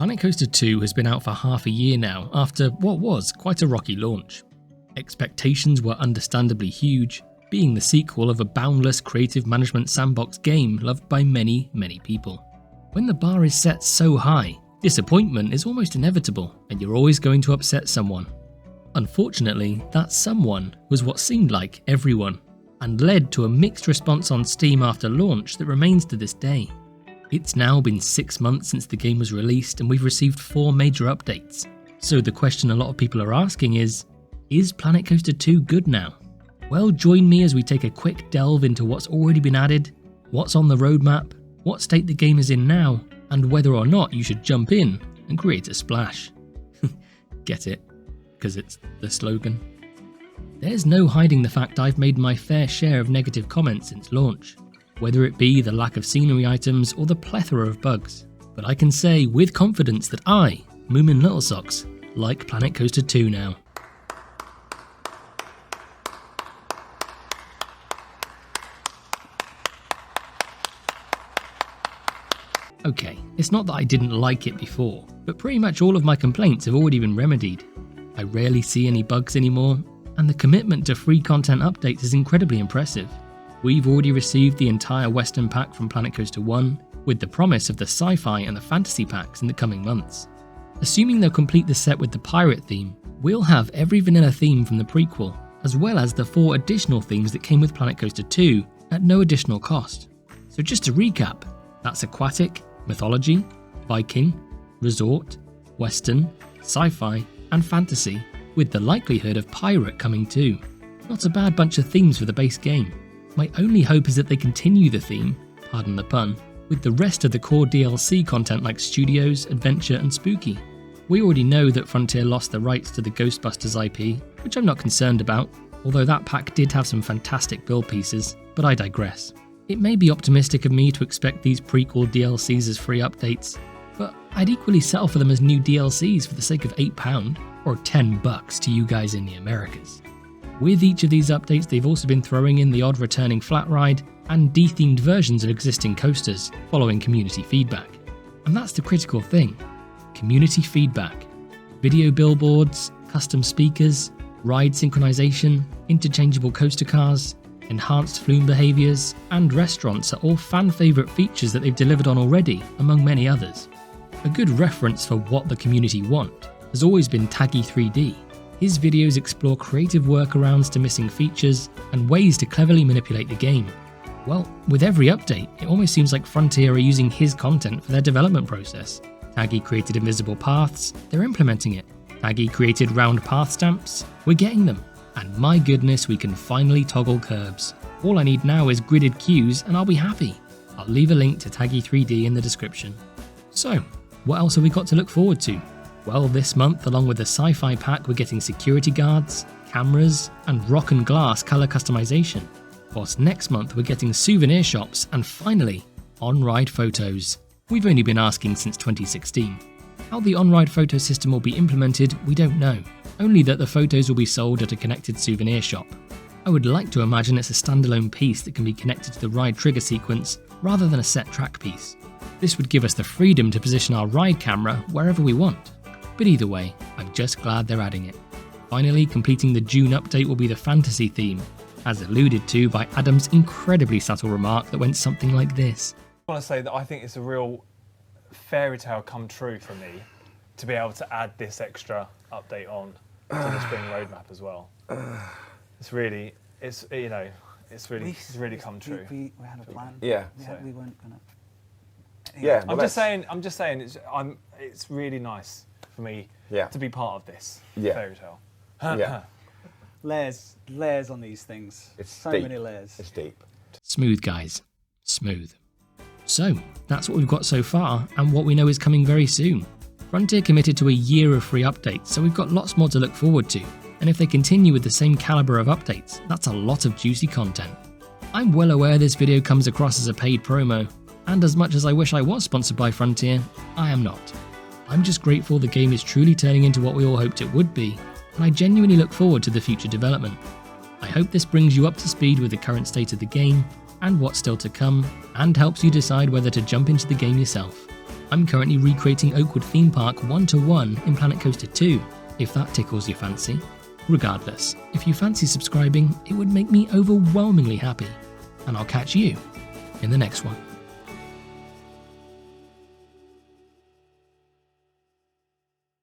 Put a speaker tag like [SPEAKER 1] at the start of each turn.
[SPEAKER 1] Planet Coaster 2 has been out for half a year now after what was quite a rocky launch. Expectations were understandably huge, being the sequel of a boundless creative management sandbox game loved by many, many people. When the bar is set so high, disappointment is almost inevitable and you're always going to upset someone. Unfortunately, that someone was what seemed like everyone, and led to a mixed response on Steam after launch that remains to this day. It's now been 6 months since the game was released and we've received 4 major updates. So the question a lot of people are asking is Planet Coaster 2 good now? Well, join me as we take a quick delve into what's already been added, what's on the roadmap, what state the game is in now, and whether or not you should jump in and create a splash. Get it? Because it's the slogan. There's no hiding the fact I've made my fair share of negative comments since launch, whether it be the lack of scenery items or the plethora of bugs. But I can say with confidence that I, Moomin Littlesocks, like Planet Coaster 2 now. Okay, it's not that I didn't like it before, but pretty much all of my complaints have already been remedied. I rarely see any bugs anymore, and the commitment to free content updates is incredibly impressive. We've already received the entire Western pack from Planet Coaster 1, with the promise of the sci-fi and the fantasy packs in the coming months. Assuming they'll complete the set with the pirate theme, we'll have every vanilla theme from the prequel, as well as the 4 additional themes that came with Planet Coaster 2 at no additional cost. So just to recap, that's aquatic, mythology, Viking, resort, Western, sci-fi, and fantasy, with the likelihood of pirate coming too. Not a bad bunch of themes for the base game. My only hope is that they continue the theme, pardon the pun, with the rest of the core DLC content like Studios, Adventure and Spooky. We already know that Frontier lost the rights to the Ghostbusters IP, which I'm not concerned about, although that pack did have some fantastic build pieces, but I digress. It may be optimistic of me to expect these prequel DLCs as free updates, but I'd equally settle for them as new DLCs for the sake of £8 or $10 to you guys in the Americas. With each of these updates, they've also been throwing in the odd returning flat ride and de-themed versions of existing coasters, following community feedback. And that's the critical thing. Community feedback. Video billboards, custom speakers, ride synchronization, interchangeable coaster cars, enhanced flume behaviours, and restaurants are all fan favourite features that they've delivered on already, among many others. A good reference for what the community want has always been Taggy 3D. His videos explore creative workarounds to missing features and ways to cleverly manipulate the game. Well, with every update, it almost seems like Frontier are using his content for their development process. Taggy created invisible paths, they're implementing it. Taggy created round path stamps, we're getting them. And my goodness, we can finally toggle curbs. All I need now is gridded queues and I'll be happy. I'll leave a link to Taggy 3D in the description. So, what else have we got to look forward to? Well, this month, along with the sci-fi pack, we're getting security guards, cameras, and rock and glass colour customization. Whilst next month we're getting souvenir shops and finally, on-ride photos. We've only been asking since 2016. How the on-ride photo system will be implemented, we don't know. Only that the photos will be sold at a connected souvenir shop. I would like to imagine it's a standalone piece that can be connected to the ride trigger sequence rather than a set track piece. This would give us the freedom to position our ride camera wherever we want. But either way, I'm just glad they're adding it. Finally, completing the June update will be the fantasy theme, as alluded to by Adam's incredibly subtle remark that went something like this.
[SPEAKER 2] I want to say that I think it's a real fairy tale come true for me to be able to add this extra update on to the spring roadmap as well. It's really come true.
[SPEAKER 3] We had a plan.
[SPEAKER 4] Yeah.
[SPEAKER 3] We weren't gonna.
[SPEAKER 4] Yeah.
[SPEAKER 2] I'm just saying. It's really nice for me to be part of this fairy tale.
[SPEAKER 4] Yeah.
[SPEAKER 3] Layers on these things.
[SPEAKER 4] It's
[SPEAKER 3] so
[SPEAKER 4] deep.
[SPEAKER 3] many layers.
[SPEAKER 4] It's deep.
[SPEAKER 1] Smooth, guys. Smooth. So, that's what we've got so far, and what we know is coming very soon. Frontier committed to a year of free updates, so we've got lots more to look forward to. And if they continue with the same calibre of updates, that's a lot of juicy content. I'm well aware this video comes across as a paid promo, and as much as I wish I was sponsored by Frontier, I am not. I'm just grateful the game is truly turning into what we all hoped it would be, and I genuinely look forward to the future development. I hope this brings you up to speed with the current state of the game, and what's still to come, and helps you decide whether to jump into the game yourself. I'm currently recreating Oakwood Theme Park 1-to-1 in Planet Coaster 2, if that tickles your fancy. Regardless, if you fancy subscribing, it would make me overwhelmingly happy. And I'll catch you in the next one.